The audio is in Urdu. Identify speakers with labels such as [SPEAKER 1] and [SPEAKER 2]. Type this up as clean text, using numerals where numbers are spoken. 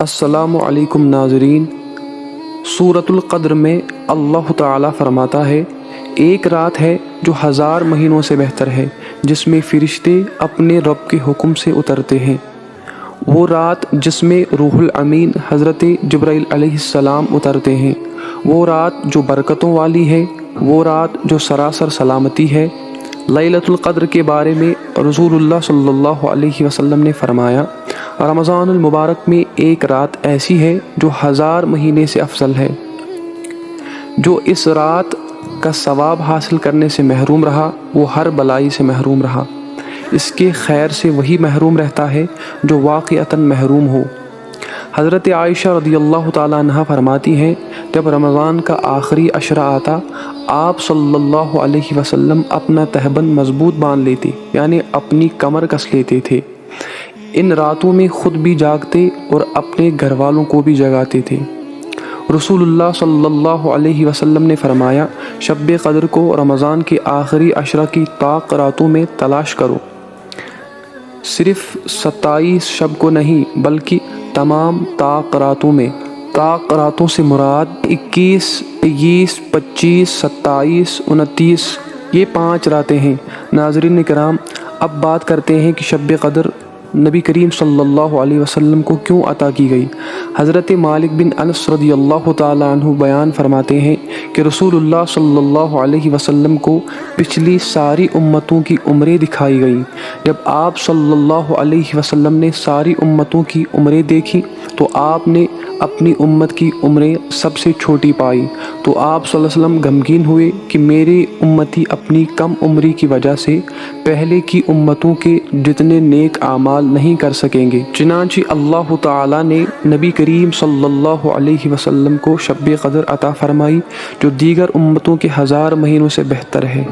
[SPEAKER 1] السلام علیکم ناظرین، سورۃ القدر میں اللہ تعالیٰ فرماتا ہے، ایک رات ہے جو 1000 مہینوں سے بہتر ہے، جس میں فرشتے اپنے رب کے حکم سے اترتے ہیں۔ وہ رات جس میں روح الامین حضرت جبرائیل علیہ السلام اترتے ہیں، وہ رات جو برکتوں والی ہے، وہ رات جو سراسر سلامتی ہے۔ لیلۃ القدر کے بارے میں رسول اللہ صلی اللہ علیہ وسلم نے فرمایا، رمضان المبارک میں ایک رات ایسی ہے جو 1000 مہینے سے افضل ہے۔ جو اس رات کا ثواب حاصل کرنے سے محروم رہا، وہ ہر بلائی سے محروم رہا۔ اس کے خیر سے وہی محروم رہتا ہے جو واقعتاً محروم ہو۔ حضرت عائشہ رضی اللہ تعالیٰ عنہا فرماتی ہیں، جب رمضان کا آخری عشرہ آتا، آپ صلی اللہ علیہ وسلم اپنا تہبند مضبوط باندھ لیتے، یعنی اپنی کمر کس لیتے تھے۔ ان راتوں میں خود بھی جاگتے اور اپنے گھر والوں کو بھی جگاتے تھے۔ رسول اللہ صلی اللہ علیہ وسلم نے فرمایا، شب قدر کو رمضان کے آخری عشرہ کی طاق راتوں میں تلاش کرو، صرف 27 شب کو نہیں بلکہ تمام طاق راتوں میں۔ طاق راتوں سے مراد 21، 23، 25، 27، 29 یہ 5 راتیں ہیں۔ ناظرین کرام، اب بات کرتے ہیں کہ شب قدر نبی کریم صلی اللہ علیہ وسلم کو کیوں عطا کی گئی۔ حضرت مالک بن انس رضی اللہ تعالیٰ عنہ بیان فرماتے ہیں کہ رسول اللہ صلی اللہ علیہ وسلم کو پچھلی ساری امتوں کی عمریں دکھائی گئیں۔ جب آپ صلی اللہ علیہ وسلم نے ساری امتوں کی عمریں دیکھی تو آپ نے اپنی امت کی عمریں سب سے چھوٹی پائی، تو آپ صلی اللہ علیہ وسلم غمگین ہوئے کہ میری امتی اپنی کم عمری کی وجہ سے پہلے کی امتوں کے جتنے نیک اعمال نہیں کر سکیں گے۔ چنانچہ اللہ تعالیٰ نے نبی کریم صلی اللہ علیہ وسلم کو شب قدر عطا فرمائی، جو دیگر امتوں کے 1000 مہینوں سے بہتر ہے۔